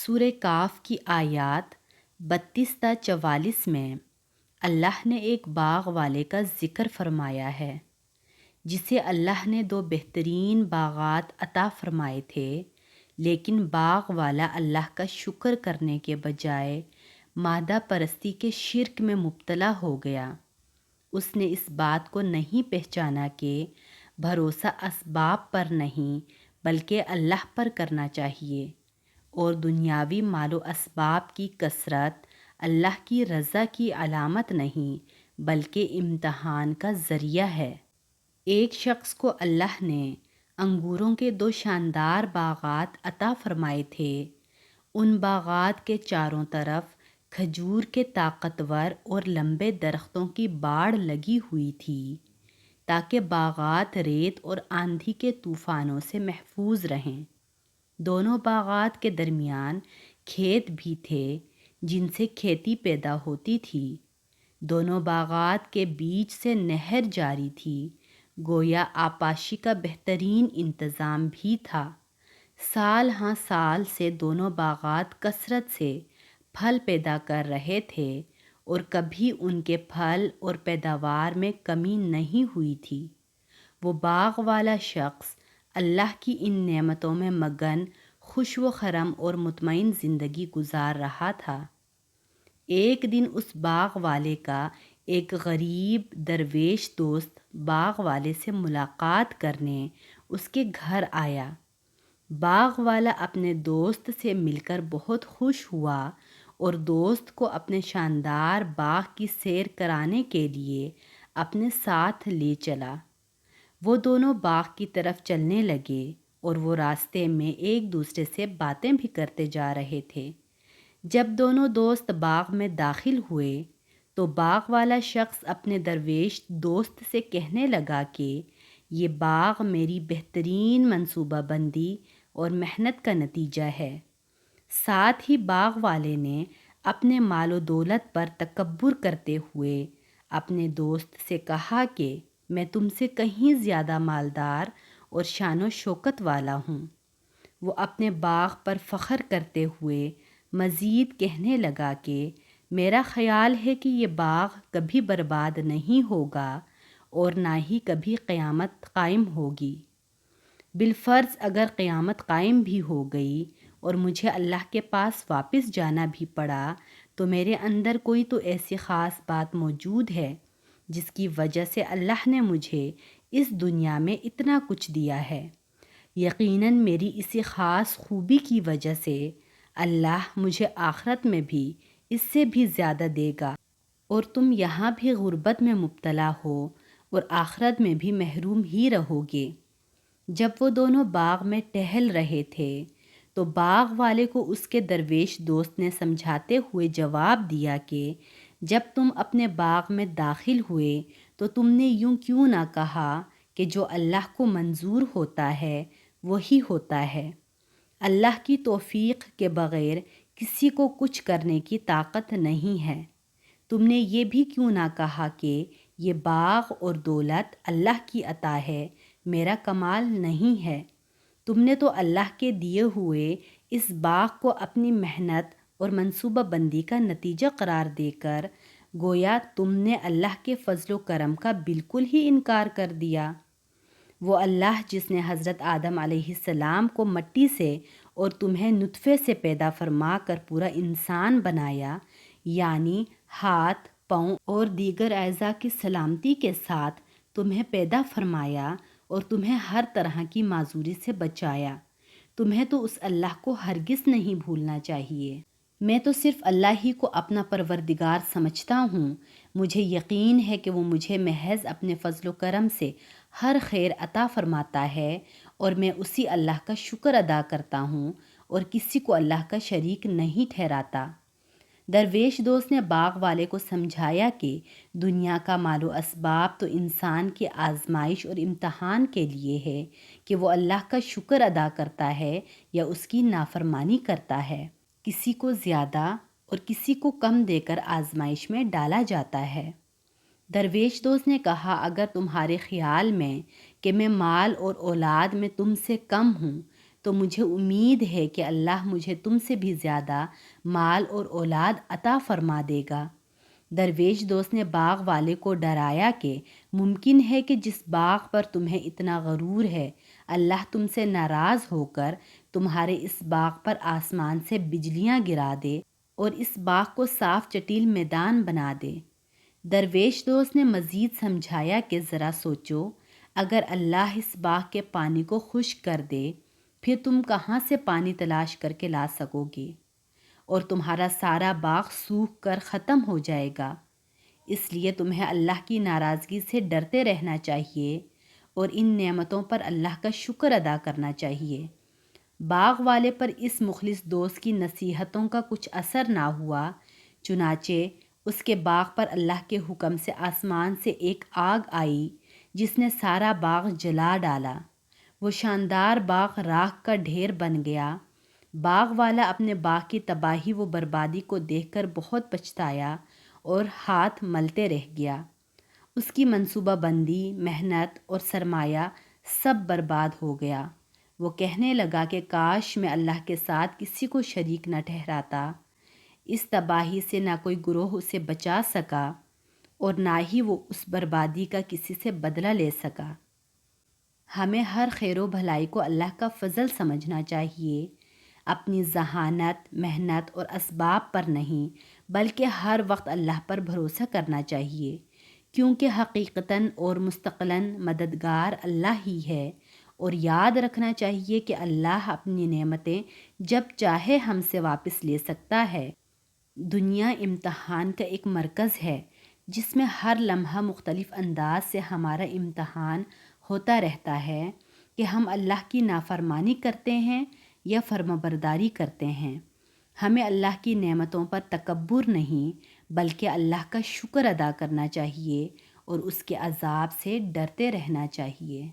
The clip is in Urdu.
سورہ کاف کی آیات 32 تا 44 میں اللہ نے ایک باغ والے کا ذکر فرمایا ہے جسے اللہ نے 2 بہترین باغات عطا فرمائے تھے، لیکن باغ والا اللہ کا شکر کرنے کے بجائے مادہ پرستی کے شرک میں مبتلا ہو گیا۔ اس نے اس بات کو نہیں پہچانا کہ بھروسہ اسباب پر نہیں بلکہ اللہ پر کرنا چاہیے، اور دنیاوی مال و اسباب کی کثرت اللہ کی رضا کی علامت نہیں بلکہ امتحان کا ذریعہ ہے۔ ایک شخص کو اللہ نے انگوروں کے 2 شاندار باغات عطا فرمائے تھے۔ ان باغات کے چاروں طرف کھجور کے طاقتور اور لمبے درختوں کی باڑ لگی ہوئی تھی تاکہ باغات ریت اور آندھی کے طوفانوں سے محفوظ رہیں۔ دونوں باغات کے درمیان کھیت بھی تھے جن سے کھیتی پیدا ہوتی تھی۔ دونوں باغات کے بیچ سے نہر جاری تھی، گویا آبپاشی کا بہترین انتظام بھی تھا۔ سال ہاں سال سے دونوں باغات کثرت سے پھل پیدا کر رہے تھے اور کبھی ان کے پھل اور پیداوار میں کمی نہیں ہوئی تھی۔ وہ باغ والا شخص اللہ کی ان نعمتوں میں مگن، خوش و خرم اور مطمئن زندگی گزار رہا تھا۔ ایک دن اس باغ والے کا ایک غریب درویش دوست باغ والے سے ملاقات کرنے اس کے گھر آیا۔ باغ والا اپنے دوست سے مل کر بہت خوش ہوا اور دوست کو اپنے شاندار باغ کی سیر کرانے کے لیے اپنے ساتھ لے چلا۔ وہ دونوں باغ کی طرف چلنے لگے اور وہ راستے میں ایک دوسرے سے باتیں بھی کرتے جا رہے تھے۔ جب دونوں دوست باغ میں داخل ہوئے تو باغ والا شخص اپنے درویش دوست سے کہنے لگا کہ یہ باغ میری بہترین منصوبہ بندی اور محنت کا نتیجہ ہے۔ ساتھ ہی باغ والے نے اپنے مال و دولت پر تکبر کرتے ہوئے اپنے دوست سے کہا کہ میں تم سے کہیں زیادہ مالدار اور شان و شوکت والا ہوں۔ وہ اپنے باغ پر فخر کرتے ہوئے مزید کہنے لگا کہ میرا خیال ہے کہ یہ باغ کبھی برباد نہیں ہوگا اور نہ ہی کبھی قیامت قائم ہوگی۔ بالفرض اگر قیامت قائم بھی ہو گئی اور مجھے اللہ کے پاس واپس جانا بھی پڑا تو میرے اندر کوئی تو ایسی خاص بات موجود ہے جس کی وجہ سے اللہ نے مجھے اس دنیا میں اتنا کچھ دیا ہے۔ یقیناً میری اسی خاص خوبی کی وجہ سے اللہ مجھے آخرت میں بھی اس سے بھی زیادہ دے گا، اور تم یہاں بھی غربت میں مبتلا ہو اور آخرت میں بھی محروم ہی رہو گے۔ جب وہ دونوں باغ میں ٹہل رہے تھے تو باغ والے کو اس کے درویش دوست نے سمجھاتے ہوئے جواب دیا کہ جب تم اپنے باغ میں داخل ہوئے تو تم نے یوں کیوں نہ کہا کہ جو اللہ کو منظور ہوتا ہے وہی ہوتا ہے۔ اللہ کی توفیق کے بغیر کسی کو کچھ کرنے کی طاقت نہیں ہے۔ تم نے یہ بھی کیوں نہ کہا کہ یہ باغ اور دولت اللہ کی عطا ہے، میرا کمال نہیں ہے۔ تم نے تو اللہ کے دیے ہوئے اس باغ کو اپنی محنت اور منصوبہ بندی کا نتیجہ قرار دے کر گویا تم نے اللہ کے فضل و کرم کا بالکل ہی انکار کر دیا۔ وہ اللہ جس نے حضرت آدم علیہ السلام کو مٹی سے اور تمہیں نطفے سے پیدا فرما کر پورا انسان بنایا، یعنی ہاتھ، پاؤں اور دیگر اعضاء کی سلامتی کے ساتھ تمہیں پیدا فرمایا اور تمہیں ہر طرح کی معذوری سے بچایا، تمہیں تو اس اللہ کو ہرگز نہیں بھولنا چاہیے۔ میں تو صرف اللہ ہی کو اپنا پروردگار سمجھتا ہوں۔ مجھے یقین ہے کہ وہ مجھے محض اپنے فضل و کرم سے ہر خیر عطا فرماتا ہے، اور میں اسی اللہ کا شکر ادا کرتا ہوں اور کسی کو اللہ کا شریک نہیں ٹھہراتا۔ درویش دوست نے باغ والے کو سمجھایا کہ دنیا کا مال و اسباب تو انسان کی آزمائش اور امتحان کے لیے ہے کہ وہ اللہ کا شکر ادا کرتا ہے یا اس کی نافرمانی کرتا ہے۔ کسی کو زیادہ اور کسی کو کم دے کر آزمائش میں ڈالا جاتا ہے۔ درویش دوست نے کہا اگر تمہارے خیال میں کہ میں مال اور اولاد میں تم سے کم ہوں تو مجھے امید ہے کہ اللہ مجھے تم سے بھی زیادہ مال اور اولاد عطا فرما دے گا۔ درویش دوست نے باغ والے کو ڈرایا کہ ممکن ہے کہ جس باغ پر تمہیں اتنا غرور ہے، اللہ تم سے ناراض ہو کر تمہارے اس باغ پر آسمان سے بجلیاں گرا دے اور اس باغ کو صاف چٹیل میدان بنا دے۔ درویش دوست نے مزید سمجھایا کہ ذرا سوچو، اگر اللہ اس باغ کے پانی کو خشک کر دے، پھر تم کہاں سے پانی تلاش کر کے لا سکو گے، اور تمہارا سارا باغ سوکھ کر ختم ہو جائے گا۔ اس لیے تمہیں اللہ کی ناراضگی سے ڈرتے رہنا چاہیے اور ان نعمتوں پر اللہ کا شکر ادا کرنا چاہیے۔ باغ والے پر اس مخلص دوست کی نصیحتوں کا کچھ اثر نہ ہوا، چنانچہ اس کے باغ پر اللہ کے حکم سے آسمان سے ایک آگ آئی جس نے سارا باغ جلا ڈالا۔ وہ شاندار باغ راکھ کا ڈھیر بن گیا۔ باغ والا اپنے باغ کی تباہی و بربادی کو دیکھ کر بہت پچھتایا اور ہاتھ ملتے رہ گیا۔ اس کی منصوبہ بندی، محنت اور سرمایہ سب برباد ہو گیا۔ وہ کہنے لگا کہ کاش میں اللہ کے ساتھ کسی کو شریک نہ ٹھہراتا۔ اس تباہی سے نہ کوئی گروہ اسے بچا سکا اور نہ ہی وہ اس بربادی کا کسی سے بدلہ لے سکا۔ ہمیں ہر خیر و بھلائی کو اللہ کا فضل سمجھنا چاہیے، اپنی ذہانت، محنت اور اسباب پر نہیں، بلکہ ہر وقت اللہ پر بھروسہ کرنا چاہیے، کیونکہ حقیقتاً اور مستقلاً مددگار اللہ ہی ہے۔ اور یاد رکھنا چاہیے کہ اللہ اپنی نعمتیں جب چاہے ہم سے واپس لے سکتا ہے۔ دنیا امتحان کا ایک مرکز ہے جس میں ہر لمحہ مختلف انداز سے ہمارا امتحان ہوتا رہتا ہے کہ ہم اللہ کی نافرمانی کرتے ہیں یا فرمانبرداری کرتے ہیں۔ ہمیں اللہ کی نعمتوں پر تکبر نہیں بلکہ اللہ کا شکر ادا کرنا چاہیے اور اس کے عذاب سے ڈرتے رہنا چاہیے۔